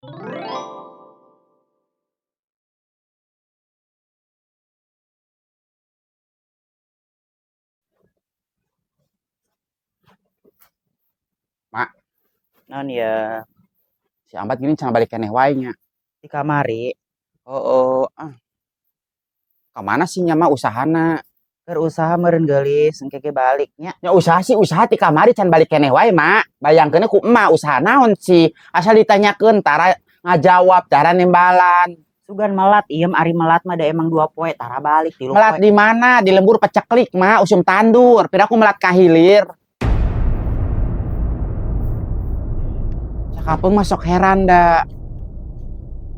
Mak, Non ya si Ambat gini can balik keneh wae nya. di kamari Oh, kemana sih nya mah usahana? berusaha meureun geulis engke baliknya. Nya usaha sih usaha ti kamari can balik keneh wae, Mak. Bayangkeun ku emak usaha naon sih? Asal ditanyakeun tara ngajawab, tara nimbalan. Sugan melat iem ari melat mah da emang 2 poe tara balik 3 Melat poe. di mana? Di lembur peceklik, Mak, usum tandur. Pira aku melat kahilir. Cakapeung mah sok heran da.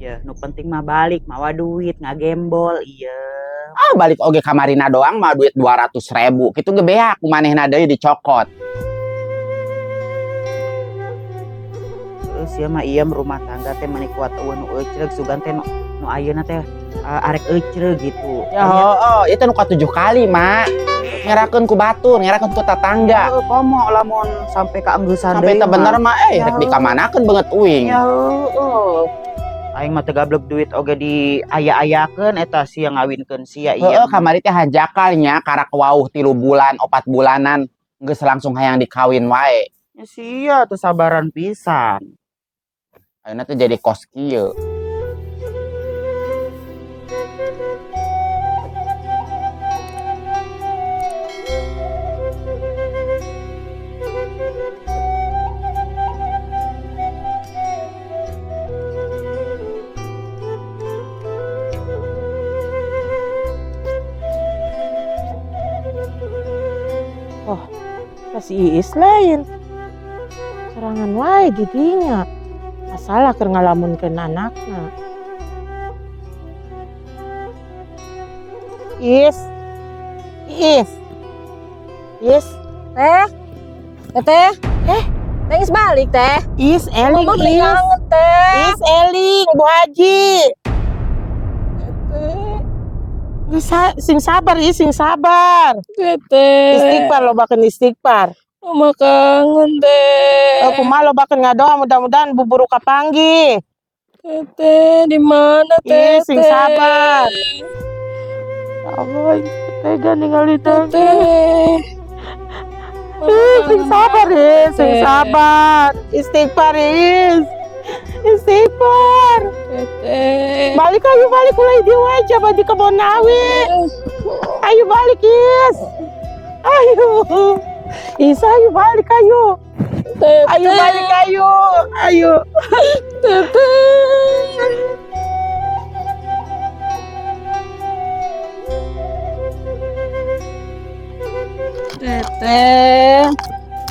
Ya nu penting mah balik mawa duit ngagembol ieu. Balik oge kamarina doang mah duit 200.000. Kitu ge beak kumanehna deui dicokot. Terus ya mah iem rumah tangga teh meuni kuat eueuh nu euceug sugan teh nu ayeuna teh arek euceug gitu. Ya itu nu ka 7 kali, Mak. Ngerakeun ku batur, ngerakeun ku tetangga. Komo lamun sampai ka enggeussan Sampai teu bener mah Ya rek dikamanakeun beungeut uing. Ya heueuh. Aing mah teu gablek duit oge di aya-ayakeun eta sia ngawinkeun sia Heeh, kamari teh hajakal nya karak wauh 3 bulan, 4 bulanan geus langsung hayang dikawin wae. Ya sia teu sabaran pisan. Ayeuna teh jadi kos kieu. Si Iis lain serangan wae didinya masalah keur ngalamunkeun anakna. Iis teh teh Iis balik teh. Iis eling Iis eling Bu Haji. Sing sabar Iis sing sabar. Teteh. Istighfar lo bahkan istighfar. Mama kangen teh. Aku malu bahkan ngadoa mudah-mudahan buburu kapanggih. Teteh di mana teh? Sing sabar. Ya Allah, tega ninggalin Teteh. sing sabar sing sabar. Istighfar istighfar. Teteh. Balik mulai dia wajah di kebon awi. Ayo balik Is. Ayo. Isa ayo balik ayo. Teteh. Ayo balik ayo. Ayo. Teteh.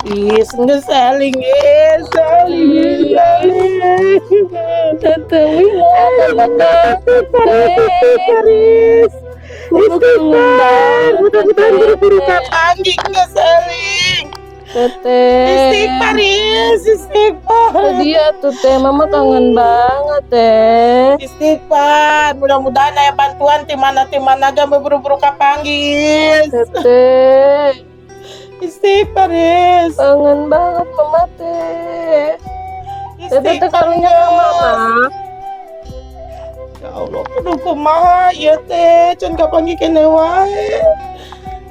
Is nggak saling saling. Teteh Paris. Istighfar. Mudah-mudahan buru-buru kapanggih nggak saling. Teteh. Istighfar istighfar. Dia tuh teh mama kangen banget teh. Istighfar. Mudah-mudahan aya bantuan ti mana ga buru-buru kapanggih. Teteh. Istighfar Kangen banget mama teh. Teteh teh karunya ka mama. Ya Allah, kudu kumaha ieu teh, can kapanggih keneh wae.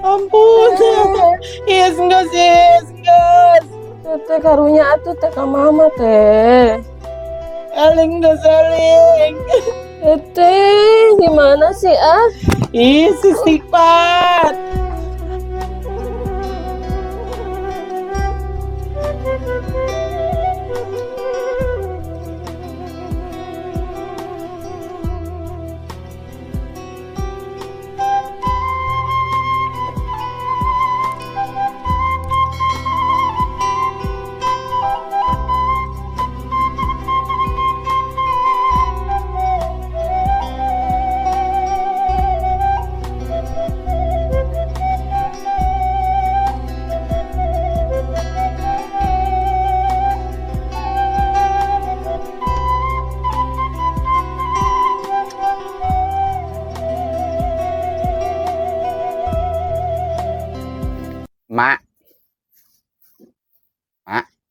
Ampun. Yes, enggak. Teteh karunya atuh teh ka mama teh. Saling enggak saling. Teteh, gimana sih Istighfar. Mak,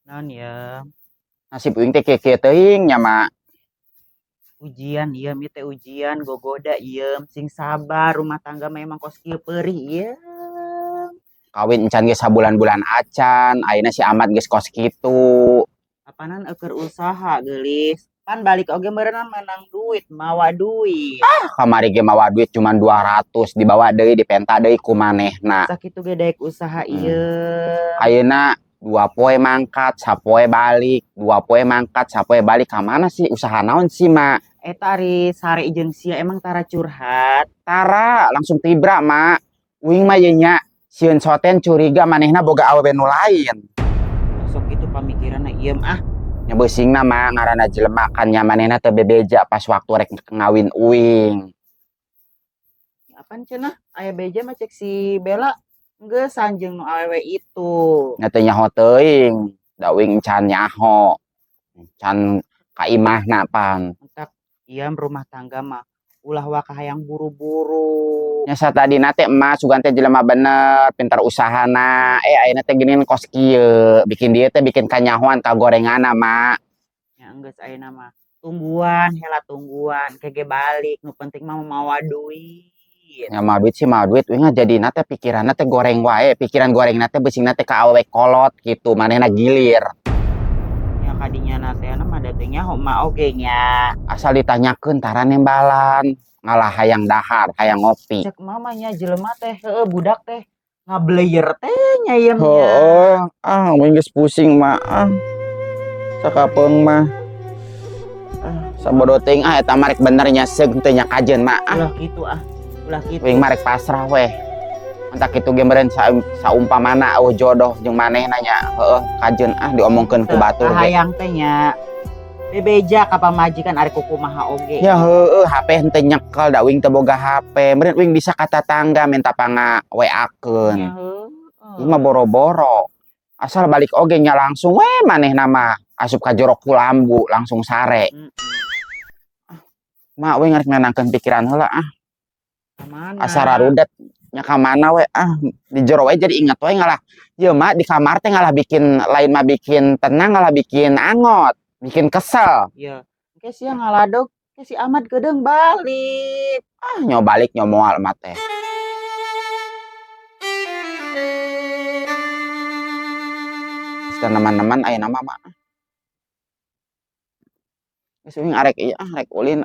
Non ya. nasib uing teh kieu teuing nya, Mak. Ujian iem ieu teh ujian gogoda iem sing sabar rumah tangga memang kos kieu perih iem. Kawin encan geus sabulan-bulan acan, ayeuna si Ahmad geus kos kitu. Apanan eukeur usaha geulis. Pan balik oge meureunna menang duit, mawa duit. Kamari ge mawa duit cuman 200, dibawa deui dipenta deui ku manehna. Sakitu ge daek usaha ieu. Ayeuna 2 poe mangkat, sapoe balik, 2 poe mangkat, sapoe balik. Ka mana sih usaha naon sih, Mak? Eta ari sare jeung sia emang tara curhat. Tara langsung tibra, Mak. Uing mah ye nya sieun soten curiga manehna boga awewe nu lain. Sok itu pamikiranna iem ah. Nya beusingna mah ngaranna jelema kan nya manehna teu bebeja pas waktu rek ngawin uing. Apaan cenah? Aya beja mah cek si Bella. Geus sanjeung nu awewe itu. Nya teu nyaho teuing, da uing can nyaho. Can ka imahna pan. Entak iem rumah tangga mah ulah waka hayang buru-buru. Nya satadina teh emas sugan teh jelema bener, pintar usahana. Ayeuna teh geunin kos kieu, bikin dieu teh bikin kanyahoan ka gorenganna, Mak. Ya geus ayeuna mah tungguan, hela tungguan, kege balik, nu penting mah mawa duit. Ya mah duit sih mah duit, uing jadina teh pikiranna teh goreng wae, pikiran gorengna teh beusingna teh ka awewe kolot gitu, manehna gilir. Ya kadinya na teh mah da teh nyaho mah oge nya. Asal ditanyakeun tara nembalan, ngalah hayang dahar, hayang ngopi. Cek mamanya jelema teh heueuh budak teh ngablayer teh nya ieu nya. Heueuh, uing geus pusing mah. Sakapeung mah. Sabodo teuing eta mah rek bener nya seug teu nya kajeun mah. Ulah kitu ah. Ulah kitu. Uing mah rek pasrah weh. Entak kitu ge meureun saumpamana eueuh jodoh jeung manehna nya, heueuh kajeun diomongkeun ku batur ge. Hayang teh nya. Bebeja ka pamajikan ari kumaha oge. Ya heueuh HP henteu nyekel da uing teu boga HP. Meureun uing bisa ka tatangga minta panga WA-keun. Ya heueuh. Ieu mah boro-boro. Asal balik oge nya langsung we manehna mah asup ka jero kulambu langsung sare. Mak we ngarek nenangkeun pikiran heula Mana? Asa rarudet nya ka mana we di jero we jadi inget we ngalah. Ieu mah di kamar teh ngalah bikin lain mah bikin tenang ngalah bikin angot, bikin kesel. Iya. Ke sia ngaladog, ke si Ahmad gedeung balik. Nyo balik nyo moal mah teh. Teman-teman aya nama mah. Geus uing arek ieu arek ulin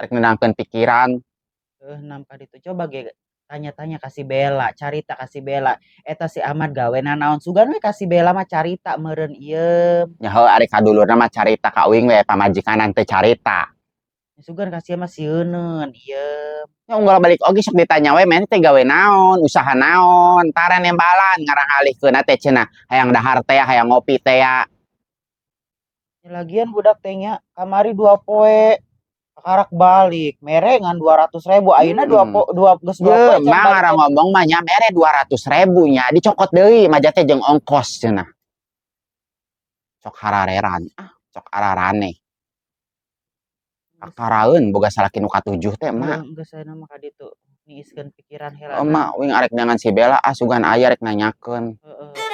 arek nenangkeun pikiran. Nam ka ditu coba ge tanya-tanya kasih Bella, carita kasih Bella. Eta si Ahmad gawena naon sugan we kasih Bella mah carita meureun ieu. Nya heuh arek kadulurna mah carita ka uing we pamajikanan teh carita. Sugan kasih mah sieuneun ieu. Nya unggal balik oge sok ditanya we men teh gawe naon, usaha naon, tara nembalan ngarangalihkeun teh cenah hayang dahar teh hayang ngopi teh ya. Lagian budak teh nya kamari 2 poe karak balik merengan 200.000 ayeuna 2 geus 2 poe. Mah ngarang ngomong mah nya mere 200.000 nya dicokot deui mah teh jeung ongkos cenah. Sok harareran, sok ararane. Akaraeun boga salaki nu katujuh teh mah. Geus ayeuna mah ka ditu niiskeun pikiran heula. Mah uing arek dengan si Bella sugan aya rek nanyakeun. Heeh.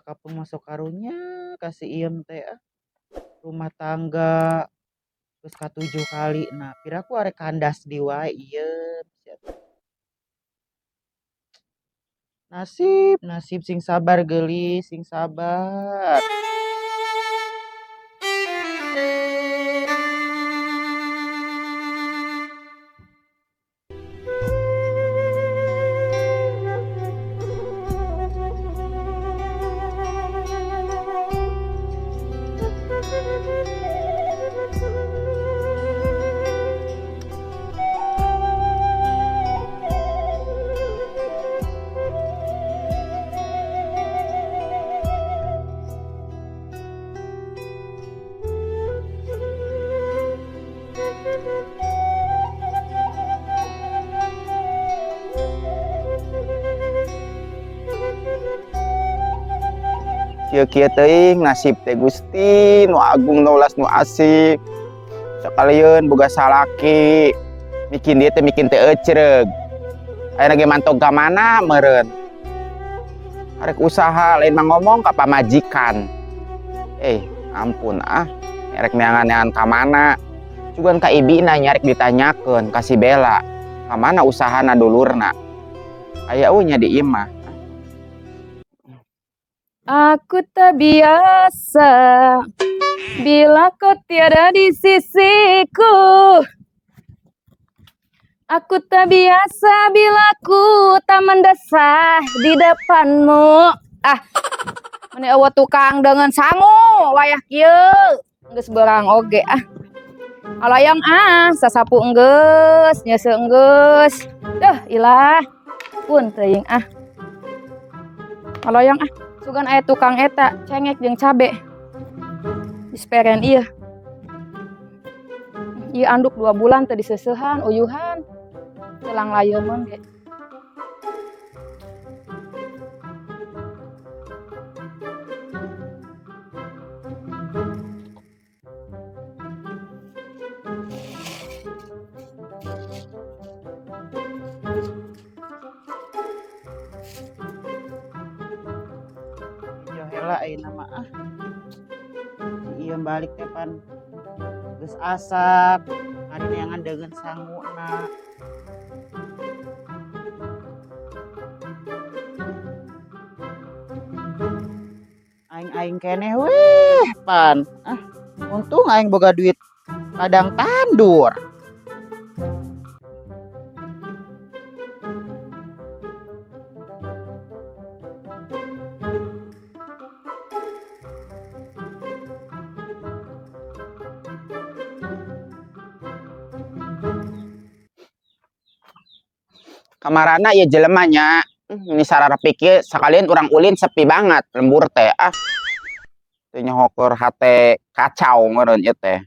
Kapung masuk karunya kasih iem teh rumah tangga terus ka 7 kali nah piraku arek kandas di wae ieu nasib sing sabar geulis sing sabar. Kieu teuing nasib teh Gusti nu agung nu ulas nu asih. Sakalieun boga salaki. Bikin dieu teh bikin teh ecreug. Ayeuna ge mantog ka mana meureun. arek usaha lain mah ngomong ka pamajikan. Ampun erek neangan-neangan ka mana. Cuman ka ibina nyarek ditanyakeun ka si Bella. Ka mana usahana dulurna. Aya nya di imah. Aku tak biasa bila kau tiada di sisiku. Aku tak biasa bila ku tak mendesah di depanmu. Meni eueuh tukang dengan sangu wayah kieu. Geus beurang oge Alayang sasapu enggeus, nyese enggeus. Duh ilah. Pun teuing Alayang sugan aya tukang eta cengek jeung cabe. Disperen ieu. Ieu anduk 2 bulan teu diseusehan, uyuhan. Telang layeumon ge. Ya heula ayeuna mah Iya balik teh pan geus asap ari neangan deungeun sanguna. Aing keneh weh pan untung aing boga duit kadang tandur. Kamarana ya jelemanya ini sarara pikir sekalian orang ulin sepi banget lembur teh teu nyohokeur hate kacau meureun ieu teh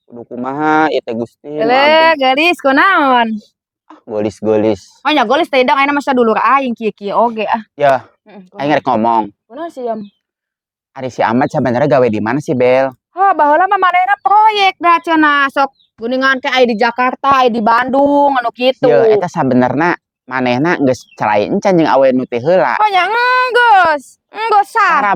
kudu kumaha ieu teh Gusti Ele gelis kunaon? gelis-gelis Oh nya gelis teh dang ayeuna mah sadulur aing kieu-kieu oge ya aing rek ngomong Kunaon sih Yam? ari si Ahmad sebenarnya gawe di mana sih Bel? Baheula mah manehna proyek da cenah sok geuningan teh aya di Jakarta, aya di Bandung anu kitu. Ye eta sabenerna manehna geus cerai encan jeung awewe nu teh heula. Oh nya geus sah. Tara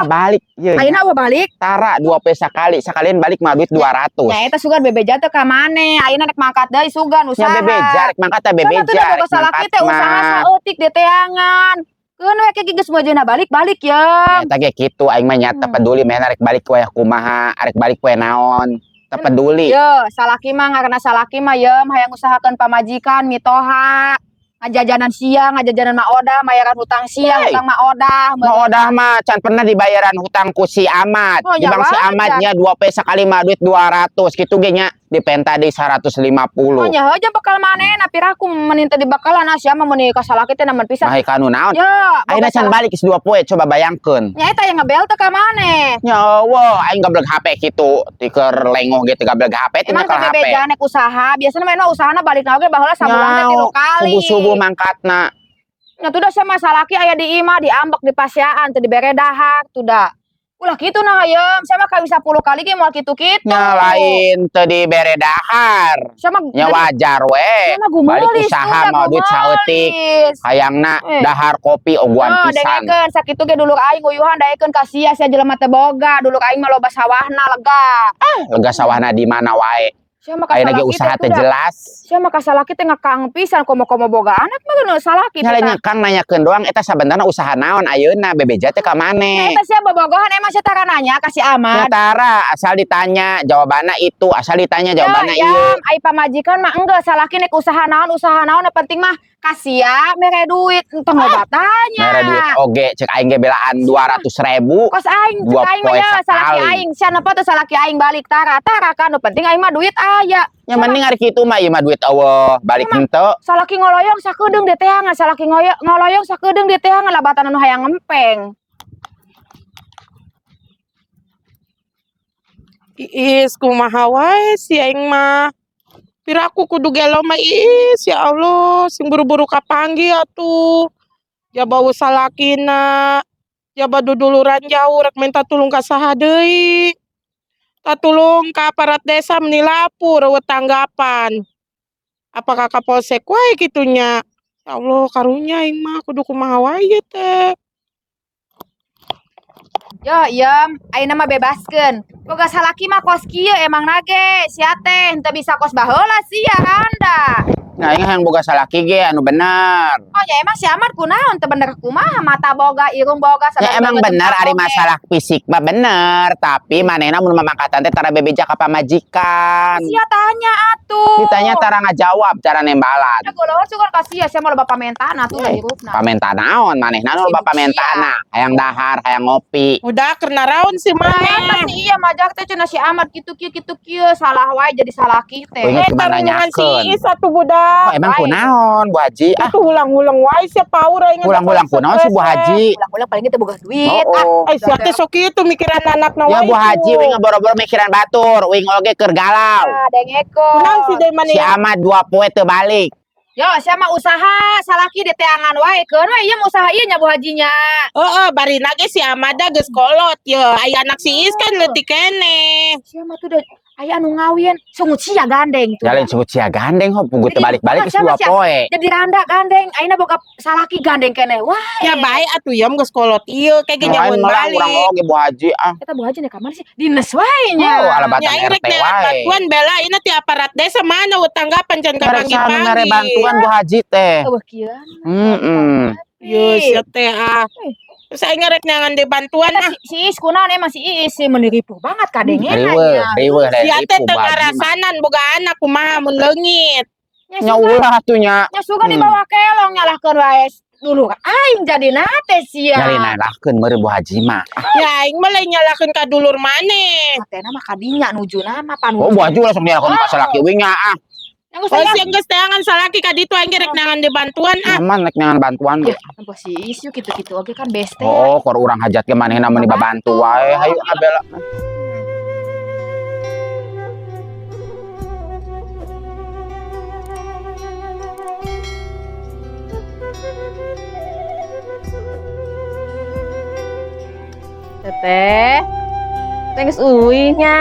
balik ye. Ayeuna eueuh balik. Tara 2 poe sekalian balik mah duit 200. Nya eta sugan bebeja teh ka maneh. Ayeuna rek mangkat deui sugan usaha. Nya bebeja rek mangkat teh bebeja. Teu boga salaki teh usaha saeutik di teangan. Keun we ke geus mojeuna balik ya. Eta ge kitu aing mah nya teu peduli meh arek balik we kumaha, arek balik we naon. Teu peduli. Ye, salaki mah ngaranna salaki mah Yem hayang usahakeun pamajikan mitoha. Ngajajanan siang, ngajajanan Maoda, bayaran hutang siang, hutang Maoda. Maoda mah can pernah dibayaran hutang ku si Ahmad. Oh, Di bang si Ahmadnya 2 poe sekali mah duit 200 kitu ge nya dipenta deui 150. Oh nya heuh bakal manehna piraku meunin teh dibakalan sia mah meuni ka salaki teh namun pisan. Nah kanu naon? Ya, ayeuna can balik geus 2 poe coba bayangkeun. Nya eta yang ngebel teh ka maneh. Ya Allah, aing gablek HP kitu, tiker lengoh ge teh gablek HP teh Emang nakal HP. bebeja nek usaha, biasana mah usahana balik oge baheula sabulan teh 3 kali. Subuh-subuh mangkatna. Nya tuh dah sama salaki aya di imah diambek di pasiaan teh dibere dahar tuh dah. Ulah kitu nah Yem, sama ka bisa 10 kali ge moal kitu-kitu. Nya lain teu dibere dahar. Sama Nya wajar we. Balik usaha mah duit saeutik. Hayangna dahar kopi oguan pisan. Dengekeun sakitu ge dulur aing uyuhan daekeun ka sia jelema teh boga, dulur aing mah loba sawahna lega. Lega sawahna di mana wae. Ayeuna ge usaha teh jelas. Sia mah ka salaki teh ngakang pisan komo-komo boga anak mah geus salaki. Nya lain Kang nanyakeun doang eta sabenerna usaha naon ayeuna bebeja teh ka maneh. Eta sia bobogohan emang sia tara nanya ka si Ahmad. Tara asal ditanya jawabanna itu, asal ditanya jawabanna ieu. Ai pamajikan mah enggeus salaki nek usaha naon yang penting mah kasia mere duit entong loba tanya. Mere duit oge cek aing ge belaan 200.000. Kos aing cek aing mah ya salaki aing sia nepo teh salaki aing balik tara kan nu penting aing mah duit aya. Yang penting hari kitu mah ieu mah duit eueuh balik henteu. Salaki ngoloyong sakedeung di teangan, salaki ngoloyong sakedeung di teangan labatan anu hayang ngempeng. Iis kumaha wae si aing mah. Piraku kudu gelo mah Iis ya Allah sing buru-buru kapanggih atuh. Jaba usalakina. Jaba duduluran jauh rek minta tulung ka saha deui. Tatulung ka aparat desa meni lapor eueuh tanggapan. Apakah ka polsek wae kitunya. Ya Allah karunya aing mah kudu kumaha wae teh. Yo, iem, ayeuna mah bebaskeun. Boga salaki mah kos kieu emang nage, sia teh henteu bisa kos baheula sia Anda. Nah, yang boga salaki ge anu bener. Oh ya emang si Amar kunaon teu bener kumaha mata boga irung boga Ya emang bener ari masalah fisik mah bener, tapi manehna mun mamangkatan teh tara bebeja ka pamajikan. Sia tanya atuh. Ditanya tara ngajawab cara nembalan. Ya goloh sugan ka sia sia mah loba pamentana atuh Eh, hirupna. Pamenta naon manehna nu loba pamentana, hayang dahar, hayang ngopi. Udah karena raun sih Eta maneh. si iya majak teh cenah si Amar kitu kieu salah wae jadi salaki teh. Oh, ingat Tarungan gimana si nanyakeun. Iis atuh budak. Oh, emang kunaon Bu Haji? Ah, Itu ulang-ulang wae sia paur aing. ulang-ulang kunaon si Bu Haji? Ulang-ulang paling teh boga duit. Oh, Eh sia teh sok kitu mikiran anakna ya wae. Bu Haji wing boro-boro mikiran batur, wing oge keur galau. Deng eko. Kunaon si deui maneh? Si Ahmad 2 poe teu balik. Yo, sia mah usaha salaki di teangan wae keun we ieu mah usaha ieu nya Bu Hajinya. Heeh, barina ge si Amada geus kolot ye. Aya anak si Iis kan leutik keneh. Sia mah tuh da aya anu ngawin sungut sia gandeng tuh. Jalan sungut sia gandeng ho pugu teu Jadi, balik-balik geus sama 2 sia. poe. Jadi randa gandeng, ayeuna boga salaki gandeng keneh. Wah, Ya bae atuh yem geus kolot ieu kayak ge Lain nyamun malah balik. urang oge Bu Haji ah. eta Bu Haji nek ka mana sih? Dinas wae nya. Oh, alabatan Ya irek RT teh wae. bantuan bela ini ti aparat desa mana tanggapan can Mereka mere kapanggih-panggih. bantuan Bu Haji teh. Eueuh kieu. Yo sia teh ah. Terus aing ngarek nyangan de bantuan ah. Si Iis kunaon emang si Iis sih meniripuh banget kadenge Riweuh Sia dari teh ibu teu Bu Haji mah. ngarasanan boga anak kumaha mun leungit. Nya ulah tuh nya. Nya suka dibawa kelong nyalahkeun wae dulu aing jadi nate sia. Nyari nalahkeun meureuh Bu Haji mah. Ya aing mah lain nyalakeun ka dulur maneh. Atena mah kadinya nujuna mah Oh Bu Haji langsung dilakukan ka salaki wing nya ah. Yang Oh sia geus teangan salaki ka ditu aing rek nangan de bantuan ah. Aman rek nyangan bantuan ge. Tempo si Iis yuk kitu-kitu oge kan beste. Oh, kor urang hajat ge manehna meuni babantu wae. Hayu abela. Teteh. Teteh geus uih nya.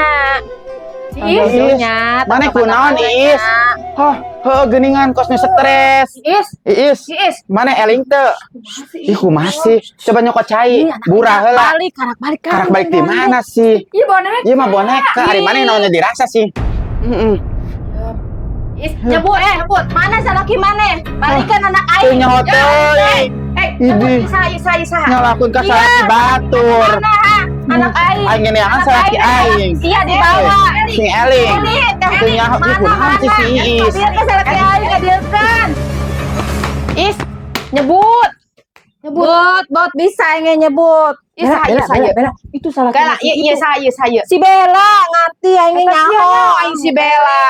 Si Iis Iis. nya. Mana kunaon Iis? Hah, heuh geuningan kosnya stres. Iis, Iis, si Iis. mana eling teu? Ih, kumaha sih? Coba nyokot cai. Burah heula. Karak balik kan. Karak balik di mana sih? Iya bonek. Ieu mah boneka, ari mana naonnya dirasa sih? Heeh. Iis, nyebut nyebut. Mana salaki mana? Balikan anak Teu aing. nyaho teuing. Nyebut isa. Nyalakeun ka salaki batur. Anak aing. Aing ngeunaan salaki aing. Sia dibawa. Sing eling. Teu nyaho ieu kunaon sih si Iis? Dia ke salaki aing ngadieukeun. Is, nyebut. Bot bisa ingin nyebut. Iya saya. Bella, itu salah Bella, iya saya. si Bella ngerti aing Eta sia nyaho no, aing si Bella.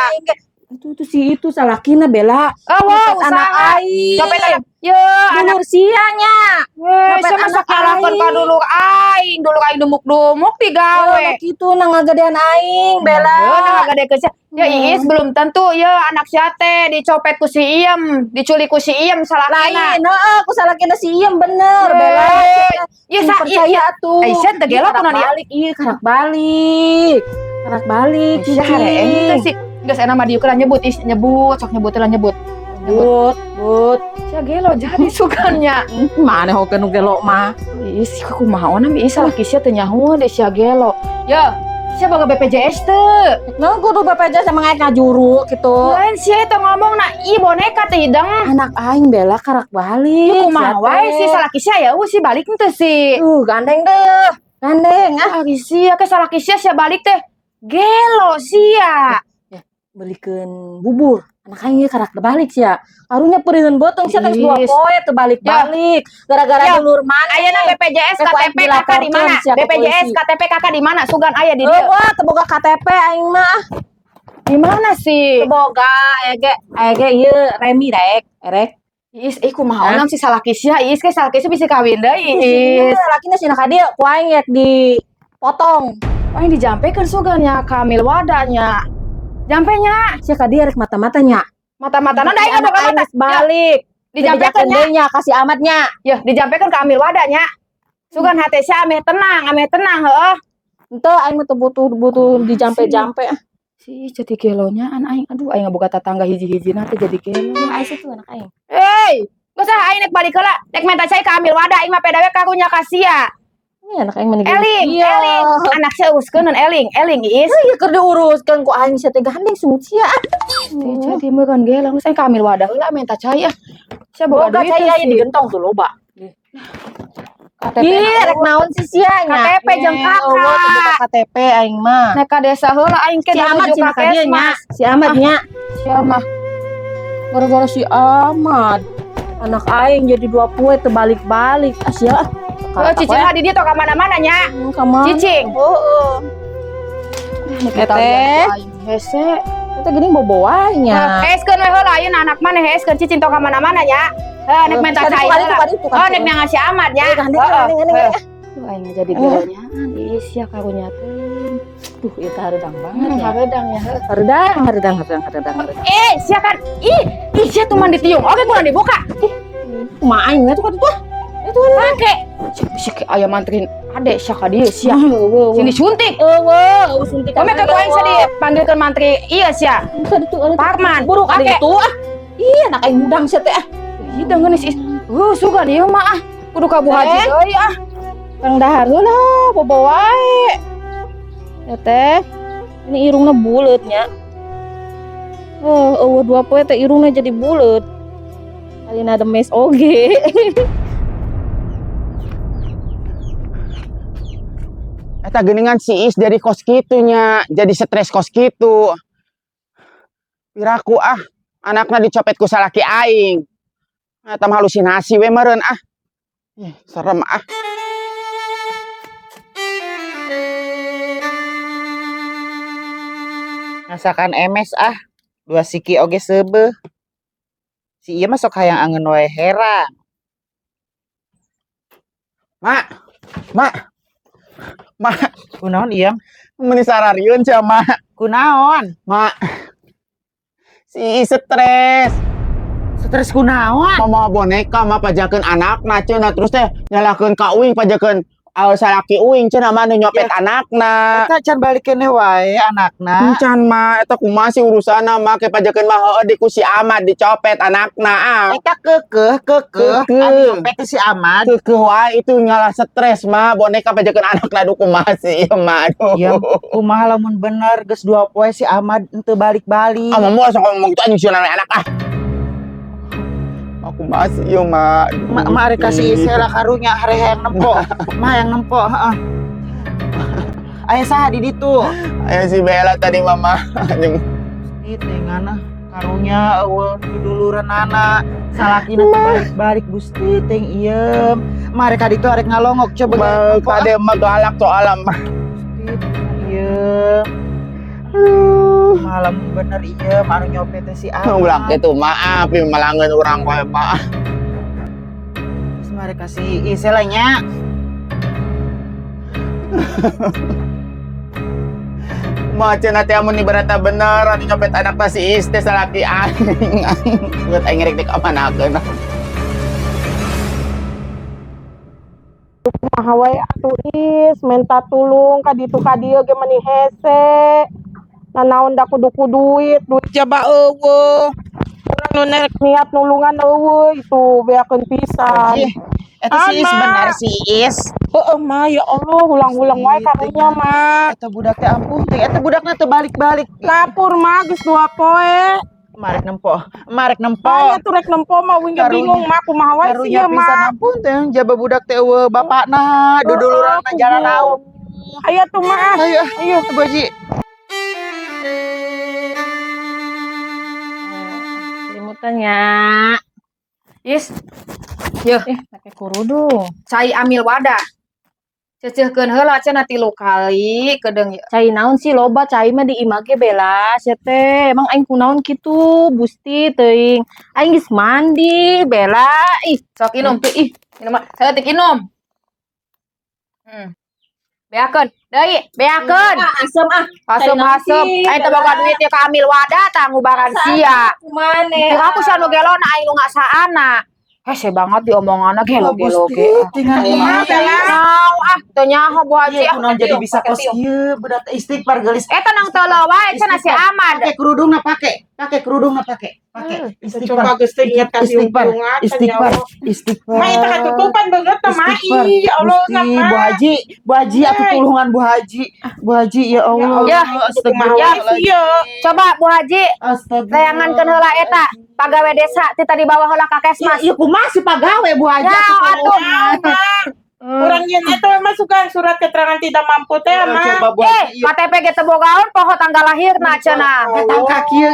itu salah kina Bella. Oh, wow, Nyopet anak usaha. aing. Copet anak. Yo, anak. Dulur sianya. Weh, Copet saya masa anak kalahkan aing. ka dulur aing. Dulur aing dumuk-dumuk digawe. Anak itu nang ngagedean aing Bella. Yo, nah gede ke sia. Ya Iis belum tentu ya anak sia teh dicopet ku si Iem, diculik ku si Iem salakina. Lain, aku salah kina si Iem bener Weh. Bella. Iya sa percaya iya. tuh. Aisyah teu gelo kunaon ieu? Karak balik. Karak balik. Aisyah hareen teh sih. Geus enak mah dieu keur nyebut Is nyebut, sok nyebut lah nyebut. But. Sia gelo jadi sugannya. Mana ho kenu gelo mah. Is kumaha na Is laki sia teu nyaho deh sia gelo. Ya, sia boga BPJS teu. Nah, kudu BPJS sama ngaek ngajuru gitu. Lain sia eta ngomong na ieu boneka teh hidang. Anak aing Bella karak balik. Ieu kumaha wae sih salaki sia ya si balik teh sih. Gandeng deh. Gandeng ah. Laki sia ke salaki sia balik teh. Gelo sia. Belikeun bubur. Anak aing ieu karak balik sia. Karunya peureun beuteung sia teh 2 Is. poe teu balik-balik. Gara-gara Ya. dulur mana. Ayeuna BPJS Aku KTP aing kakak di dilaporkeun mana? sia ke BPJS polisi. KTP kakak di mana? Sugan aya di dieu. Wah, teu boga KTP aing mah. Di mana sih? Teu boga ege ieu remi rek. Is, kumaha naon si salaki sia? Is ke salaki sia bisa kawin deui. Is. Is. Lakina cenah ka dieu ku aing rek dipotong. Aing dijampekeun sugannya Kamil wadanya. Jampenya Sia ka dieu rek mata-matanya. mata-mata da aing boga mata. Balik. Dijampekeun nya. Dijampekeun kasih amatnya. Ya, dijampekeun ka Amil wadanya. Sugan hate sia ame tenang heueuh. Henteu aing mah teu butuh dijampe-jampe. Si jadi gelonya an aing aduh aing boga tatangga hiji-hijina teh jadi gelo. Ais itu anak aing. Hey, Geus aing nek balik heula, nek minta cai ka ambil wadah aing mah PDW karunya ka sia. Ini anak aing meninggal. Eling, Iya. Eling. Anak saya uruskeun Eling Iis. Iya keur diuruskan ku aing sia teh gandeng semut sia. Cai di meureun ge langsung saya ka ambil wadah heula minta cai ah. Sia boga Boga duit cai aya digentong tuh loba. KTP. Ih, rek naon sih sia nya. KTP jeung kakak. Allah, tuh buka KTP aing mah. Nek ka desa heula aing ke Si Ahmad nuju cina ka ka dia nya. Kesmas. Si Ahmad nya. Sia mah. Gara-gara si Ahmad. Anak aing jadi 20 terbalik-balik. Sia. Heuh cicing mah di dieu tong ka mana-mana nya. Kamar. Cicing. Heeh. Teteh. Hese. Kita gini boboanya. Heskeun we heula ayeuna anak mana heskeun cicing tong ka mana-mana nya. Heuh nek minta cai heula. Oh nek nangan si Ahmad nya. Heeh. Duh aing jadi gelonya. Iis ya karunya teh. Duh, itu hareudang banget ya. Hareudang ya. Hareudang. Sia kan. Ih sia tuh mandi tiung. Oke kurang dibuka. Kumaha aing itu kan tuh. Itu make. Sik aya mantrin ade sia ka dieu sia. Sing disuntik. Suntik. Kome ke aing sia dipanggilkeun mantri ieu sia. Parman. Buruk Ake. ade itu ah. Ih, anak aing mudang sia teh ah. Hidang geunis. Sugan ieu mah ah. Kudu ka Bu Haji deui ah. Kang dahar heula bobo wae. Ya teh. Ini irungna buleut nya. Oh, 20 teh irungna jadi buleut. Alina ada mes oge. Eta geuningan si Is dari kos kitunya, jadi stres kos kitu. Piraku ah, anakna dicopet ku salaki aing. Eta mah halusinasi we meureun ah. Ih, serem ah. Masakan emes ah. Dua siki oge seubeuh. Si ieu mah sok hayang angeun wae herang. Mak. Kunaon ieu? Meuni sarariun cia mak. Kunaon? Mak. Si Is stres. Stres kunaon? Mama boneka mah pajakeun anakna cenah terus teh nyalakeun ka uing pajakeun salaki uing cenah mah nu nyopet anakna. Eta can balik keneh wae anakna. Encan mah eta kumaha sih urusana mah ke pajakeun mah heueuh di ku si Ahmad dicopet anakna ah. Eta keukeuh. Keukeuh. Anu nyopet si Ahmad. Keukeuh wae itu ngalah stres mah boneka pajakeun anakna du kumaha sih ieu mah aduh. Ya, kumaha lamun bener geus 2 poe si Ahmad henteu balik-balik. Ah mah sok ngomong gitu anjing si anak ah. Aku masih ieu mah. Mak arek kasih isela karunya hare hayang nempo. Mah yang nempo, heeh. Aya saha di ditu? Aya si Bella tadi mama. Anjing. Itu ngana karunya eueuh dudulureunana salakina teh balik-balik Gusti teh iem. Mah arek ditu arek ngalongok coba Kade mah galak soalna mah. Iem. Malam bener iem anu nyopet teh si Ulah Ahmad. kitu maaf ieu malangeun urang koe mah. Terus mah arek kasih isela nya. Mah cenah teh amun ibaratna bener anu nyopet anakna si Is teh salaki aing. Geut aing rek dikamanakeun. Kumaha wae atuh Is, minta tulung ka ditu ka dieu ge meuni hese. Nanaon da kudu duit jaba eueuh. Urang nu niat nulungan eueuh itu beakeun pisan. Eta si Is Ama. bener si Is. Heueuh mah ya Allah ulang-ulang wae karunya mah. Eta budak teh ampun teh eta budakna teh balik-balik. Kapur mah geus 2 poe. Marek nempo. Aya tuh rek nempo mah wing ge Karunya. bingung mah kumaha wae sih Karunya ieu pisan mah. ampun teh jaba budak teh eueuh bapakna duduluran jalan raung. Aya tuh mah. Ayo Boji. Limutannya. Is. Yeuh, Pakai kerudung. cai ambil wadah. Ceuceuhkeun heula cenah 3 kali kedeung ieu. Cai naon sih loba cai mah di imah ge bela sia teh. Emang aing kunaon kitu Gusti teuing. Aing geus mandi bela. Ih, Sok inum tuh ih, minum mah saeutik inum. Beakeun, deui, beakeun. asem ah. Asem-asem, aing teh boga duit teh ka ambil wadah tah ngubaran sia. Kumane? Aku sanu gelona aing nu ngasaana. Hese banget diomonganna gelo-gelo ge. Tinggal Kumaha teh naon ah, teu nyaho Bu Haji. kunaon jadi bisa kos ieu budak istighfar geulis. Eta nang teu wae cenah si Ahmad. Pake kerudungna pake pakai kerudung nggak pakai? Pakai. Coba Gusti ingat kasih Istighfar. untung aja ya Istighfar. Allah. Istighfar. Ma itu ketutupan banget sama Istighfar. ya Allah Gusti, Bu sama. Haji, Bu Haji, aku Hai. tulungan Bu Haji. Bu Haji, ya Allah. Ya, Astagfirullahaladzim. ya. Coba Bu Haji Astagfirullah. layangankeun heula eta pagawe desa tita di bawah heula ka Ya, Kesmas. ya kumaha si pagawe Bu Haji. Ya, atuh. atuh. Orang yang itu masukkan surat keterangan tidak mampu teh mah. Coba Bu Haji. KTP ge teu bogaon poho tanggal lahirna cenah. Ketang kaki ya.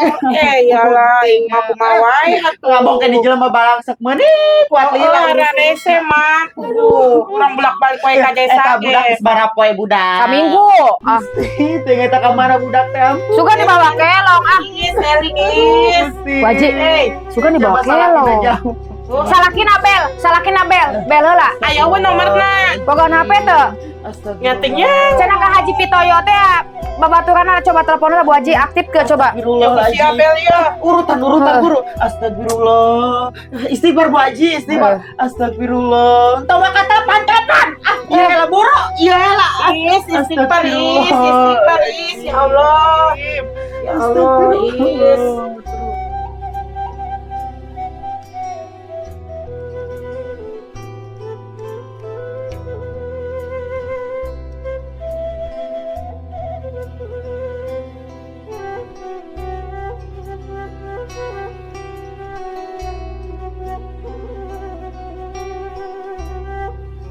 Iyalah ing mah kumaha wae atuh. Ngabong ke di jelema balangsek meuni kuat Oh, lila. ranese mah kudu urang bolak-balik wae ka desa Eta budak ge. geus barapoe budak. Kaminggu. Ah, Teu eta ka mana budak teh ampun. sugan dibawa kelong ah. Elis. Wajib. Sugan dibawa kelong. Salakin Abel, bel heula. Aya we nomorna. Boga HP teu. Nyatingnya Cenah ka Haji Pitoyo teh babaturanna coba teleponna Bu Haji aktif ke coba. si Astagfirullahaladzim. Abel ya. Urutan guru. Astagfirullah. Istighfar Bu Haji, istighfar. Astagfirullah. Tahu kata pantetan. Ya elah buru. Ya elah. Istighfar is ya Allah. Ya Allah is.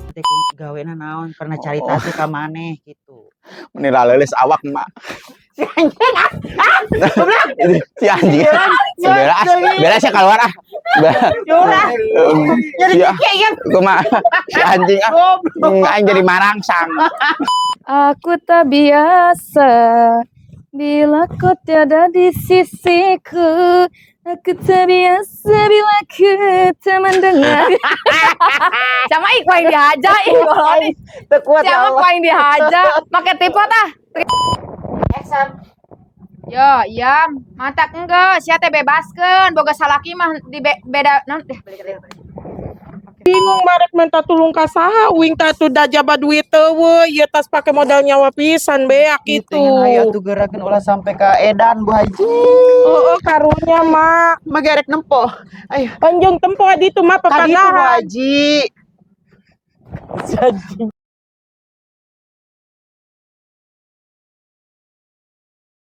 Teh gawena naon pernah cari teh ka maneh gitu. Menira leuleus awak mak. Si anjing. Bela sih keluar ah. Ya, kumaha si anjing ah. Aing jadi marangsang. Aku tak biasa bila kau tiada di sisiku. Aku tak biasa bila ku tak mendengar. Sama ik paling dihajar ih golong. Teu kuat ya Siapa Allah. paling dihajar? Pakai tipe tah. Action. Yo, yam, mantak enggak? Sia teh bebaskeun, boga salaki mah di beda naon teh balik. Bingung marek minta tulung ka saha uing tatu da jaba duit teu we ieu tas pake modal nyawa pisan beak Gitu. gitu. Ayo tuh gerakan ulah sampai ke Edan Bu Haji. Oh, karunya mah Magerek nempo. Ayo. panjang tempo di itu mah Tadi tuh Bu papanahan. Haji.